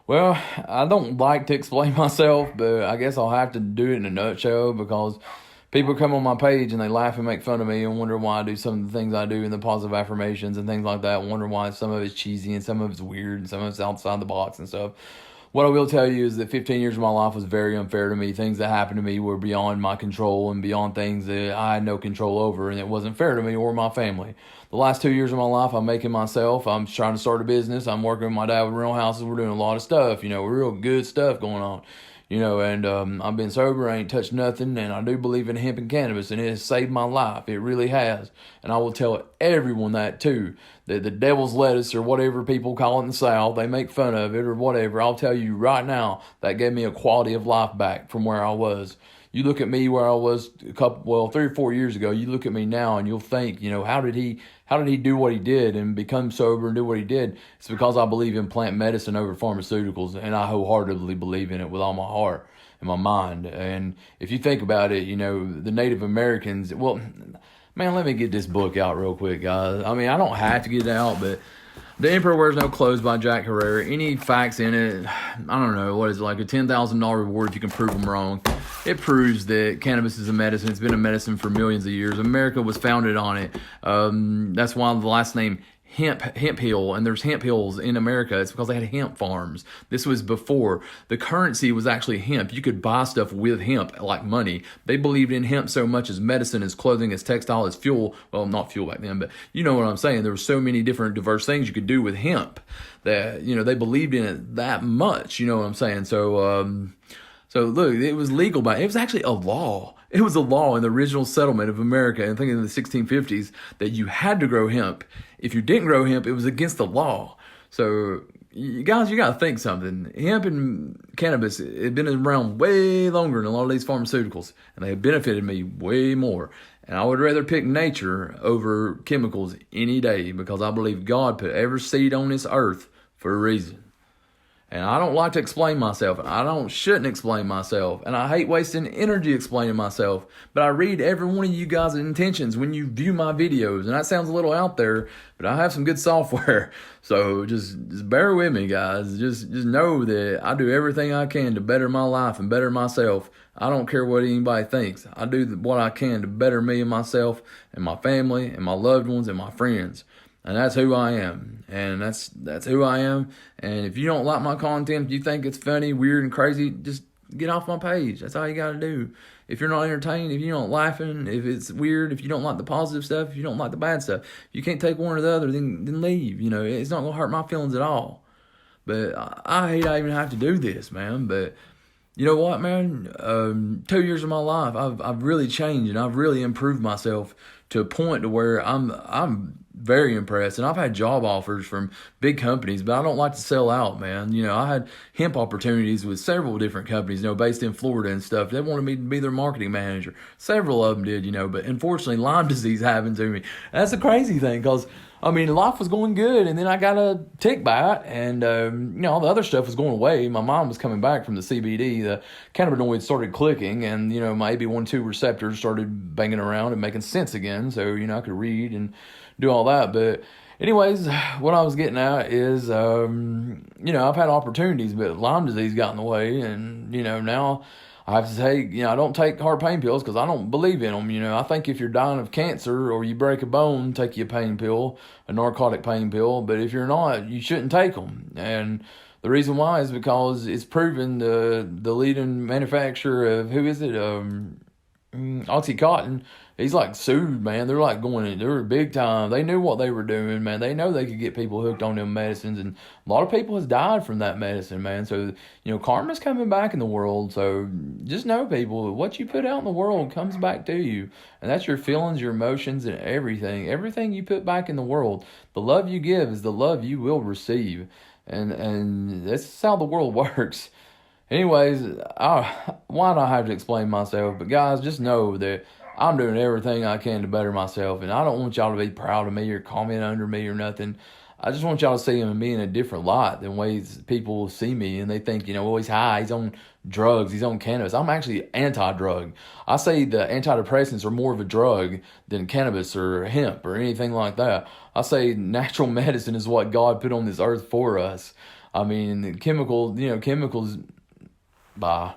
Well, I don't like to explain myself, but I guess I'll have to do it in a nutshell because people come on my page and they laugh and make fun of me and wonder why I do some of the things I do in the positive affirmations and things like that. Wonder why some of it's cheesy and some of it's weird and some of it's outside the box and stuff. What I will tell you is that 15 years of my life was very unfair to me. Things that happened to me were beyond my control and beyond things that I had no control over, and it wasn't fair to me or my family. The last 2 years of my life, I'm making myself. I'm trying to start a business. I'm working with my dad with rental houses. We're doing a lot of stuff, real good stuff going on. And I've been sober, I ain't touched nothing, and I do believe in hemp and cannabis, and it has saved my life. It really has. And I will tell everyone that too, that the devil's lettuce or whatever people call it in the South, they make fun of it or whatever. I'll tell you right now, that gave me a quality of life back from where I was. You look at me where I was 3 or 4 years ago. You look at me now, and you'll think, how did he do what he did and become sober and do what he did? It's because I believe in plant medicine over pharmaceuticals, and I wholeheartedly believe in it with all my heart and my mind. And if you think about it, the Native Americans. Well, man, let me get this book out real quick, guys. I mean, I don't have to get it out, but The Emperor Wears No Clothes by Jack Herrera. Any facts in it? I don't know. What is it, like a $10,000 reward if you can prove them wrong? It proves that cannabis is a medicine. It's been a medicine for millions of years. America was founded on it. That's why the last name hemp hill, and there's hemp hills in America. It's because they had hemp farms. This was before the currency was actually hemp. You could buy stuff with hemp like money. They believed in hemp so much as medicine, as clothing, as textile, as fuel. Well, not fuel back then, but you know what I'm saying. There were so many different diverse things you could do with hemp that they believed in it that much. You know what I'm saying? So look, it was legal it was actually a law. It was a law in the original settlement of America, and I think in the 1650s, that you had to grow hemp. If you didn't grow hemp, it was against the law. So you guys, you got to think something. Hemp and cannabis had been around way longer than a lot of these pharmaceuticals, and they have benefited me way more. And I would rather pick nature over chemicals any day because I believe God put every seed on this earth for a reason. And I don't like to explain myself. Shouldn't explain myself. And I hate wasting energy explaining myself. But I read every one of you guys' intentions when you view my videos. And that sounds a little out there, but I have some good software. So just bear with me, guys. Just know that I do everything I can to better my life and better myself. I don't care what anybody thinks. I do what I can to better me and myself and my family and my loved ones and my friends. And that's who I am. And that's who I am. And if you don't like my content, if you think it's funny, weird, and crazy, just get off my page. That's all you got to do. If you're not entertained, if you're not laughing, if it's weird, if you don't like the positive stuff, if you don't like the bad stuff, if you can't take one or the other, then leave. It's not going to hurt my feelings at all. But I hate I even have to do this, man. But you know what, man? 2 years of my life, I've really changed and I've really improved myself to a point to where I'm very impressed. And I've had job offers from big companies, but I don't like to sell out, man. I had hemp opportunities with several different companies, based in Florida and stuff. They wanted me to be their marketing manager. Several of them did, but unfortunately Lyme disease happened to me. That's the crazy thing because life was going good, and then I got a tick bite, and all the other stuff was going away. My mom was coming back from the CBD. The cannabinoids started clicking, and my AB1/2 receptors started banging around and making sense again. So I could read and do all that. But anyways, what I was getting at is, I've had opportunities, but Lyme disease got in the way, and now I have to say, I don't take hard pain pills because I don't believe in them. I think if you're dying of cancer or you break a bone, take you a pain pill, a narcotic pain pill. But if you're not, you shouldn't take them. And the reason why is because it's proven the leading manufacturer of, who is it? OxyContin, he's like sued, man. They're like they're big time. They knew what they were doing, man. They know they could get people hooked on them medicines, and a lot of people has died from that medicine, man. So, karma's coming back in the world. So just know, people, what you put out in the world comes back to you. And that's your feelings, your emotions, and everything. Everything you put back in the world, the love you give is the love you will receive. And that's how the world works. Anyways, why do I have to explain myself? But guys, just know that I'm doing everything I can to better myself, and I don't want y'all to be proud of me or comment under me or nothing. I just want y'all to see him and me in a different light than ways people see me, and they think, oh, he's high, he's on drugs, he's on cannabis. I'm actually anti-drug. I say the antidepressants are more of a drug than cannabis or hemp or anything like that. I say natural medicine is what God put on this earth for us. I mean, chemicals, bye.